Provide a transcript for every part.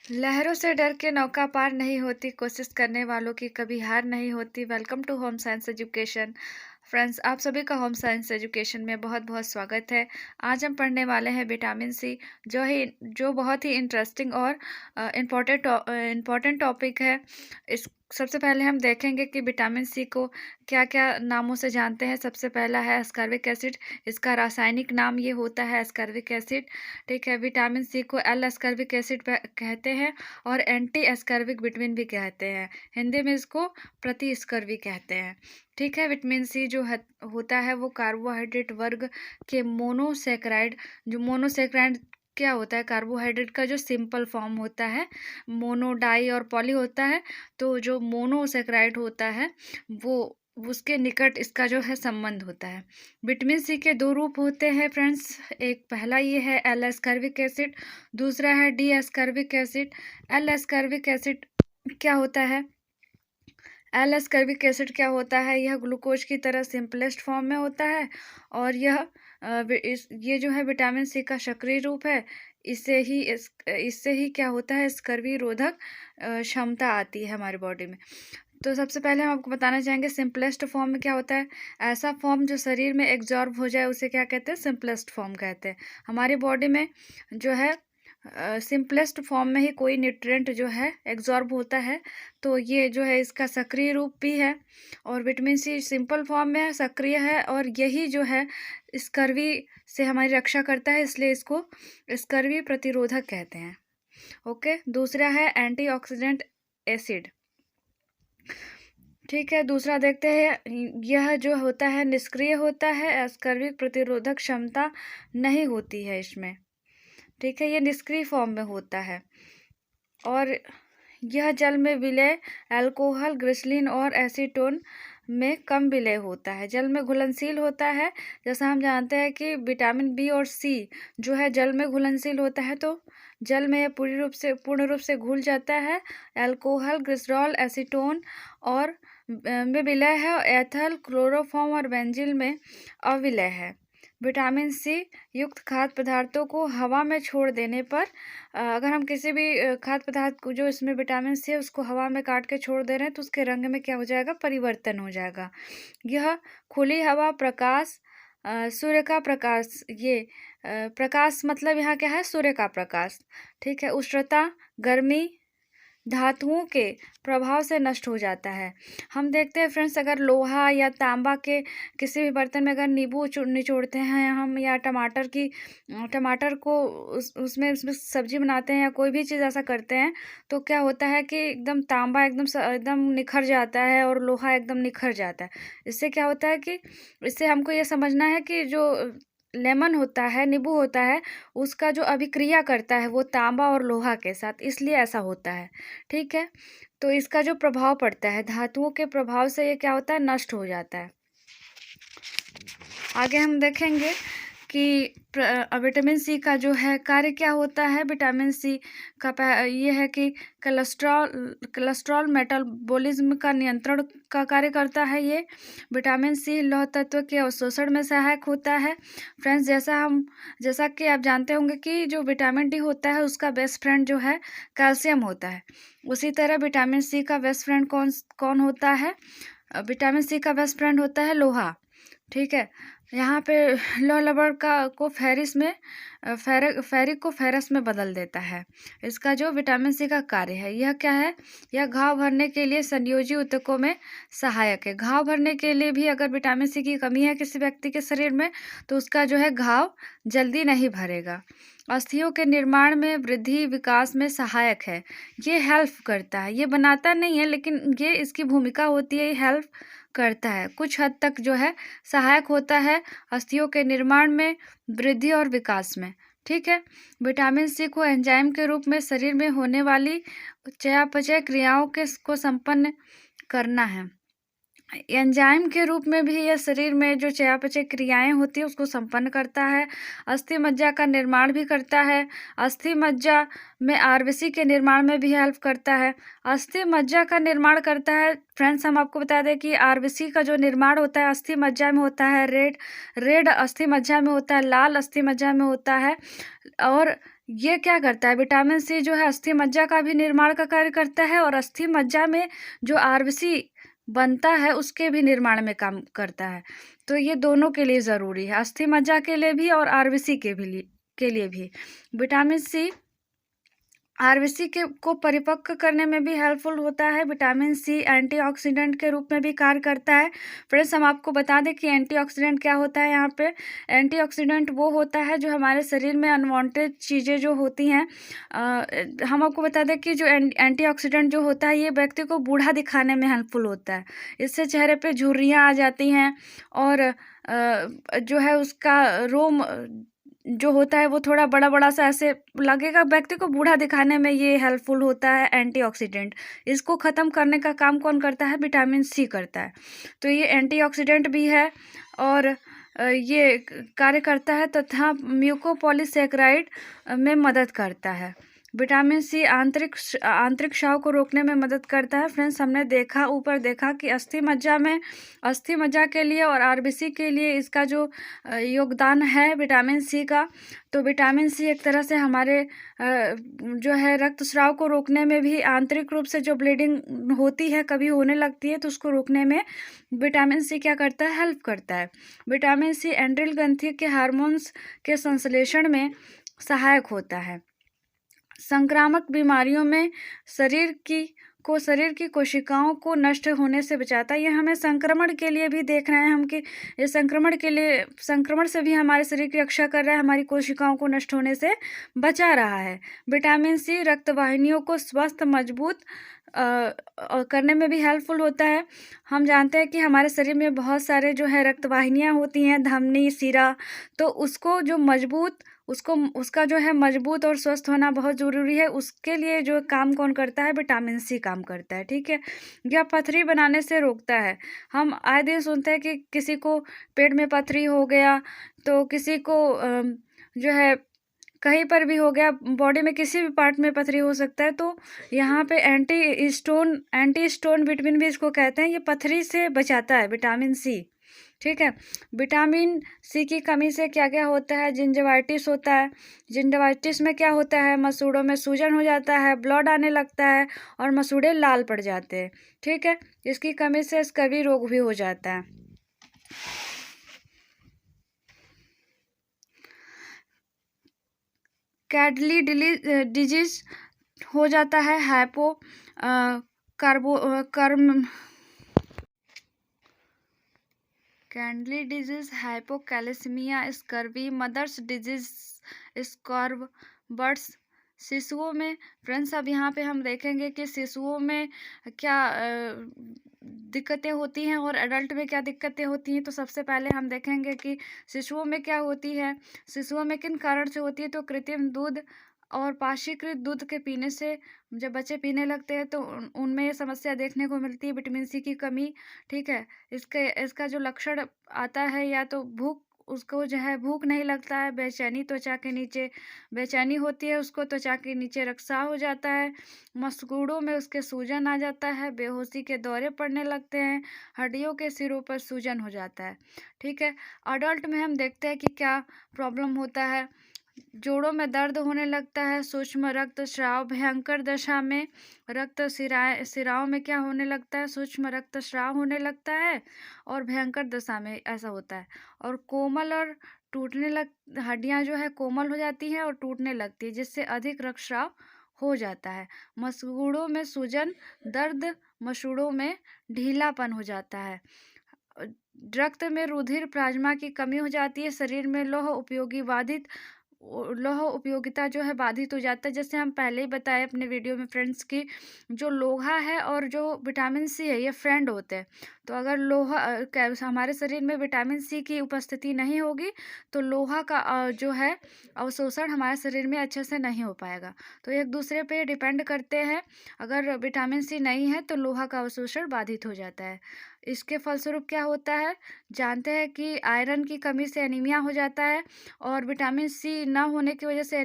लहरों से डर के नौका पार नहीं होती, कोशिश करने वालों की कभी हार नहीं होती। Welcome to home science education. Friends, आप सभी का होम साइंस एजुकेशन में बहुत बहुत स्वागत है। आज हम पढ़ने वाले हैं विटामिन सी, जो बहुत ही इंटरेस्टिंग और इम्पोर्टेंट टॉपिक है। इस सबसे पहले हम देखेंगे कि विटामिन सी को क्या क्या नामों से जानते हैं। सबसे पहला है एस्कॉर्बिक एसिड। इसका रासायनिक नाम ये होता है एस्कॉर्बिक एसिड। ठीक है, विटामिन सी को एल एस्कॉर्बिक एसिड कहते हैं और एंटी एस्कॉर्बिक विटामिन भी कहते हैं। हिंदी में इसको प्रतिस्कर्वी कहते हैं। ठीक है, विटामिन सी जो होता है वो कार्बोहाइड्रेट वर्ग के मोनोसेक्राइड। जो मोनोसेक्राइड क्या होता है? कार्बोहाइड्रेट का जो सिंपल फॉर्म होता है, मोनो, डाई और पॉली होता है। तो जो मोनोसेक्राइड होता है वो उसके निकट इसका जो है संबंध होता है। विटामिन सी के दो रूप होते हैं फ्रेंड्स। एक पहला ये है एल एस्कॉर्बिक एसिड, दूसरा है D ascorbic acid. L ascorbic acid क्या होता है? एल एस्कॉर्बिक एसिड क्या होता है? यह ग्लूकोज की तरह सिंपलेस्ट फॉर्म में होता है और ये जो है विटामिन सी का सक्रिय रूप है। इससे ही क्या होता है, स्कर्वी रोधक क्षमता आती है हमारी बॉडी में। तो सबसे पहले हम आपको बताना चाहेंगे सिंपलेस्ट फॉर्म में क्या होता है। ऐसा फॉर्म जो शरीर में एब्जॉर्ब हो जाए उसे क्या कहते हैं? सिंपलेस्ट फॉर्म कहते हैं। हमारी बॉडी में जो है सिंपलेस्ट फॉर्म में ही कोई न्यूट्रिएंट जो है एब्जॉर्ब होता है। तो ये जो है इसका सक्रिय रूप भी है और विटामिन सी सिंपल फॉर्म में है, सक्रिय है और यही जो है स्कर्वी से हमारी रक्षा करता है, इसलिए इसको स्कर्वी प्रतिरोधक कहते हैं। ओके, दूसरा है एंटीऑक्सीडेंट एसिड। ठीक है, दूसरा देखते हैं। यह जो होता है निष्क्रिय होता है, स्कर्वी प्रतिरोधक क्षमता नहीं होती है इसमें। ठीक है, ये निष्क्रिय फॉर्म में होता है और यह जल में विलय अल्कोहल, ग्लिसरीन और एसीटोन में कम विलय होता है। जल में घुलनशील होता है। जैसा हम जानते हैं कि विटामिन बी और सी जो है जल में घुलनशील होता है, तो जल में पूर्ण रूप से घुल जाता है। अल्कोहल, ग्लिसरॉल, एसीटोन और में विलय है। एथल, क्लोरोफॉर्म और बेंजीन में अविलय है। विटामिन सी युक्त खाद्य पदार्थों को हवा में छोड़ देने पर अगर हम किसी भी खाद्य पदार्थ को जो इसमें विटामिन सी है उसको हवा में काट के छोड़ दे रहे हैं तो उसके रंग में क्या हो जाएगा? परिवर्तन हो जाएगा। यह खुली हवा, प्रकाश, सूर्य का प्रकाश, प्रकाश मतलब यहाँ क्या है? सूर्य का प्रकाश। ठीक है, उष्णता, गर्मी, धातुओं के प्रभाव से नष्ट हो जाता है। हम देखते हैं फ्रेंड्स, अगर लोहा या तांबा के किसी भी बर्तन में अगर नींबू निचोड़ते हैं हम, या टमाटर को उसमें सब्जी बनाते हैं या कोई भी चीज़ ऐसा करते हैं, तो क्या होता है कि एकदम तांबा एकदम निखर जाता है और लोहा एकदम निखर जाता है। इससे क्या होता है कि इससे हमको ये समझना है कि जो लेमन होता है, नींबू होता है, उसका जो अभिक्रिया करता है वो तांबा और लोहा के साथ, इसलिए ऐसा होता है। ठीक है, तो इसका जो प्रभाव पड़ता है, धातुओं के प्रभाव से ये क्या होता है? नष्ट हो जाता है। आगे हम देखेंगे कि विटामिन सी का जो है कार्य क्या होता है। विटामिन सी का ये है कि कोलेस्ट्रॉल मेटाबॉलिज्म का नियंत्रण का कार्य करता है। ये विटामिन सी लौह तत्व के अवशोषण में सहायक होता है। फ्रेंड्स, जैसा कि आप जानते होंगे कि जो विटामिन डी होता है उसका बेस्ट फ्रेंड जो है कैल्शियम होता है। उसी तरह विटामिन सी का बेस्ट फ्रेंड कौन होता है? विटामिन सी का बेस्ट फ्रेंड होता है लोहा। ठीक है, यहाँ पे लौह लवण को फेरिक को फेरस में बदल देता है। इसका जो विटामिन सी का कार्य है यह क्या है? यह घाव भरने के लिए संयोजी ऊतकों में सहायक है। घाव भरने के लिए भी अगर विटामिन सी की कमी है किसी व्यक्ति के शरीर में तो उसका जो है घाव जल्दी नहीं भरेगा। अस्थियों के निर्माण में, वृद्धि, विकास में सहायक है। ये हेल्प करता है, ये बनाता नहीं है लेकिन ये इसकी भूमिका होती है, ये हेल्प करता है, कुछ हद तक जो है सहायक होता है अस्थियों के निर्माण में, वृद्धि और विकास में। ठीक है, विटामिन सी को एंजाइम के रूप में शरीर में होने वाली चयापचय क्रियाओं को संपन्न करना है। एंजाइम के रूप में भी यह शरीर में जो चयापचय क्रियाएं होती है उसको संपन्न करता है। अस्थि मज्जा का निर्माण भी करता है। अस्थि मज्जा में आरबीसी के निर्माण में भी हेल्प करता है। अस्थि मज्जा का निर्माण करता है। फ्रेंड्स, हम आपको बता दें कि आरबीसी का जो निर्माण होता है अस्थि मज्जा में होता है। रेड अस्थि मज्जा में होता है, लाल अस्थि मज्जा में होता है और ये क्या करता है, विटामिन सी जो है अस्थि मज्जा का भी निर्माण का कार्य करता है, और अस्थि मज्जा में जो आरबीसी बनता है उसके भी निर्माण में काम करता है। तो ये दोनों के लिए ज़रूरी है, अस्थि मज्जा के लिए भी और आरबीसी के लिए भी। विटामिन सी आरबीसी के को परिपक्व करने में भी हेल्पफुल होता है। विटामिन सी एंटीऑक्सीडेंट के रूप में भी कार्य करता है। फ्रेंड्स, हम आपको बता दें कि एंटीऑक्सीडेंट क्या होता है यहाँ पे। एंटीऑक्सीडेंट वो होता है जो हमारे शरीर में अनवांटेड चीज़ें जो होती हैं, हम आपको बता दें कि जो एंटीऑक्सीडेंट जो होता है ये व्यक्ति को बूढ़ा दिखाने में हेल्पफुल होता है। इससे चेहरे पे झुर्रियाँ आ जाती हैं, और जो है उसका रोम जो होता है वो थोड़ा बड़ा-बड़ा सा ऐसे लगेगा, व्यक्ति को बूढ़ा दिखाने में ये हेल्पफुल होता है एंटीऑक्सीडेंट। इसको ख़त्म करने का काम कौन करता है? विटामिन सी करता है। तो ये एंटीऑक्सीडेंट भी है, और ये कार्य करता है तथा म्यूकोपॉलीसैकेराइड में मदद करता है। विटामिन सी आंतरिक स्राव को रोकने में मदद करता है। फ्रेंड्स, हमने ऊपर देखा कि अस्थि मज्जा के लिए और आरबीसी के लिए इसका जो योगदान है विटामिन सी का, तो विटामिन सी एक तरह से हमारे जो है रक्तस्राव को रोकने में भी, आंतरिक रूप से जो ब्लीडिंग होती है कभी होने लगती है तो उसको रोकने में विटामिन सी क्या करता है? हेल्प करता है। विटामिन सी एंड्रियल ग्रंथि के हार्मोन्स के संश्लेषण में सहायक होता है। संक्रामक बीमारियों में शरीर की कोशिकाओं को नष्ट होने से बचाता है। ये हमें संक्रमण के लिए भी देख रहे हैं हम कि ये संक्रमण से भी हमारे शरीर की रक्षा कर रहा है, हमारी कोशिकाओं को नष्ट होने से बचा रहा है। विटामिन सी रक्तवाहिनियों को स्वस्थ मजबूत करने में भी हेल्पफुल होता है। हम जानते हैं कि हमारे शरीर में बहुत सारे जो है रक्तवाहिनियाँ होती हैं, धमनी, शिरा, तो उसका जो है मजबूत और स्वस्थ होना बहुत ज़रूरी है। उसके लिए जो काम कौन करता है? विटामिन सी काम करता है, ठीक है। यह पथरी बनाने से रोकता है। हम आए दिन सुनते हैं कि किसी को पेट में पथरी हो गया, तो किसी को जो है कहीं पर भी हो गया, बॉडी में किसी भी पार्ट में पथरी हो सकता है, तो यहाँ पे एंटी स्टोन विटामिन भी इसको कहते हैं। ये पथरी से बचाता है विटामिन सी, ठीक है। विटामिन सी की कमी से क्या-क्या होता है? जिंजवाइटिस होता है। जिंजवाइटिस में क्या होता है? मसूड़ों में सूजन हो जाता है, ब्लड आने लगता है और मसूड़े लाल पड़ जाते हैं, ठीक है। इसकी कमी से स्कर्वी रोग भी हो जाता है। कैडली डिजीज हो जाता है। हाइपो कार्बो कर्म कैंडली डिजीज, हाइपोकैलेसीमिया, स्कर्वी, मदर्स डिजीज, स्कॉर्व बर्ड्स शिशुओं में। फ्रेंड्स, अब यहाँ पे हम देखेंगे कि शिशुओं में क्या दिक्कतें होती हैं और एडल्ट में क्या दिक्कतें होती हैं। तो सबसे पहले हम देखेंगे कि शिशुओं में क्या होती है, शिशुओं में किन कारण से होती है। तो कृत्रिम दूध और पाशीकृत दूध के पीने से जब बच्चे पीने लगते हैं तो उनमें ये समस्या देखने को मिलती है, विटामिन सी की कमी, ठीक है। इसका जो लक्षण आता है, या तो उसको जो है भूख नहीं लगता है, बेचैनी त्वचा के नीचे बेचैनी होती है, उसको त्वचा के नीचे रक्तस्राव हो जाता है, मस्कुड़ों में उसके सूजन आ जाता है, बेहोशी के दौरे पड़ने लगते हैं, हड्डियों के सिरों पर सूजन हो जाता है, ठीक है। अडल्ट में हम देखते हैं कि क्या प्रॉब्लम होता है। जोड़ों में दर्द होने लगता है, सूक्ष्म रक्तस्राव, भयंकर दशा में सिराओं में क्या होने लगता है? सूक्ष्म रक्तस्राव होने लगता है, और भयंकर दशा में ऐसा होता है। और कोमल और हड्डियां जो है कोमल हो जाती हैं और टूटने लगती है, जिससे अधिक रक्तस्राव हो जाता है। मसूड़ों में सूजन, दर्द, मसूड़ों में ढीलापन हो जाता है। रक्त में रुधिर प्लाज्मा की कमी हो जाती है, शरीर में लौह उपयोगिता जो है बाधित हो जाता है। जैसे हम पहले ही बताए अपने वीडियो में फ्रेंड्स की, जो लोहा है और जो विटामिन सी है ये फ्रेंड होते हैं। तो अगर हमारे शरीर में विटामिन सी की उपस्थिति नहीं होगी तो लोहा का जो है अवशोषण हमारे शरीर में अच्छे से नहीं हो पाएगा। तो एक दूसरे पे डिपेंड करते हैं। अगर विटामिन सी नहीं है तो लोहा का अवशोषण बाधित हो जाता है। इसके फलस्वरूप क्या होता है? जानते हैं कि आयरन की कमी से एनीमिया हो जाता है, और विटामिन सी ना होने की वजह से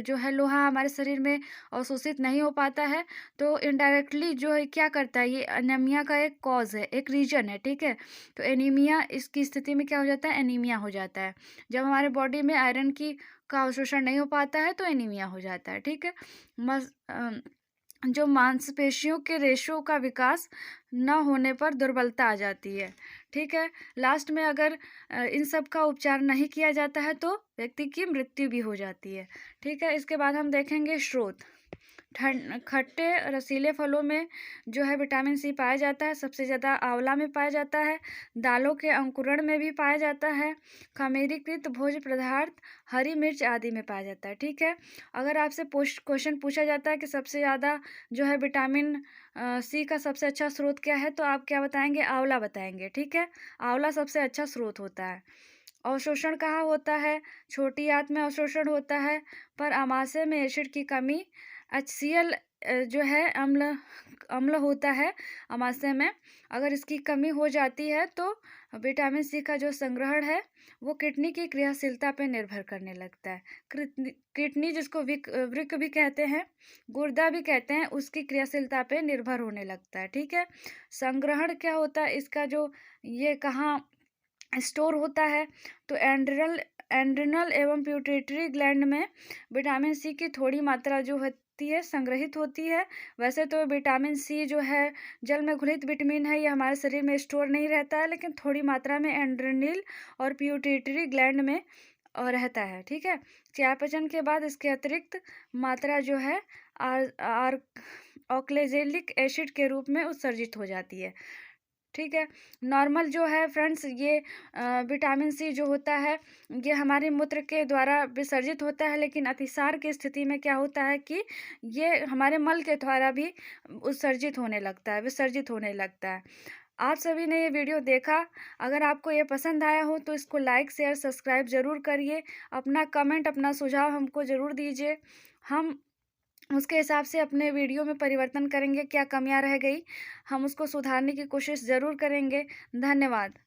जो है लोहा हमारे शरीर में अवशोषित नहीं हो पाता है। तो इनडायरेक्टली जो है क्या करता है, ये एनीमिया का एक कॉज है, एक रीजन है, ठीक है। तो एनीमिया, इसकी स्थिति में क्या हो जाता है? एनीमिया हो जाता है। जब हमारे बॉडी में आयरन की का अवशोषण नहीं हो पाता है तो एनीमिया हो जाता है, ठीक है। जो मांसपेशियों के रेशों का विकास न होने पर दुर्बलता आ जाती है, ठीक है। लास्ट में अगर इन सब का उपचार नहीं किया जाता है तो व्यक्ति की मृत्यु भी हो जाती है, ठीक है। इसके बाद हम देखेंगे स्रोत। खट्टे रसीले फलों में जो है विटामिन सी पाया जाता है, सबसे ज़्यादा आंवला में पाया जाता है, दालों के अंकुरण में भी पाया जाता है, खमीरीकृत भोज्य पदार्थ, हरी मिर्च आदि में पाया जाता है, ठीक है। अगर आपसे क्वेश्चन पूछा जाता है कि सबसे ज़्यादा जो है विटामिन सी का सबसे अच्छा स्रोत क्या है, तो आप क्या बताएंगे? आंवला बताएंगे, ठीक है। आंवला सबसे अच्छा स्रोत होता है। अवशोषण कहाँ होता है? छोटी आंत में अवशोषण होता है, पर आमाशय में एसिड की कमी, HCl जो है अम्ल अम्ल होता है आमाशय में, अगर इसकी कमी हो जाती है तो विटामिन सी का जो संग्रहण है वो किडनी की क्रियाशीलता पर निर्भर करने लगता है। किडनी जिसको वृक्क भी कहते हैं, गुर्दा भी कहते हैं, उसकी क्रियाशीलता पे निर्भर होने लगता है, ठीक है। संग्रहण क्या होता है इसका, जो ये कहाँ स्टोर होता है, तो एड्रिनल एवं प्यूटेटरी ग्लैंड में विटामिन सी की थोड़ी मात्रा जो होती है संग्रहित होती है। वैसे तो विटामिन सी जो है जल में घुलित विटामिन है, ये हमारे शरीर में स्टोर नहीं रहता है, लेकिन थोड़ी मात्रा में एड्रिनल और प्यूटेटरी ग्लैंड में रहता है, ठीक है। चयापचय के बाद इसके अतिरिक्त मात्रा जो है आर ऑक्लेजेलिक एसिड के रूप में उत्सर्जित हो जाती है, ठीक है। नॉर्मल जो है फ्रेंड्स ये विटामिन सी जो होता है ये हमारे मूत्र के द्वारा विसर्जित होता है, लेकिन अतिसार की स्थिति में क्या होता है कि ये हमारे मल के द्वारा भी उत्सर्जित होने लगता है, विसर्जित होने लगता है। आप सभी ने ये वीडियो देखा, अगर आपको ये पसंद आया हो तो इसको लाइक शेयर सब्सक्राइब ज़रूर करिए। अपना कमेंट, अपना सुझाव हमको ज़रूर दीजिए। हम उसके हिसाब से अपने वीडियो में परिवर्तन करेंगे, क्या कमियां रह गई हम उसको सुधारने की कोशिश ज़रूर करेंगे। धन्यवाद।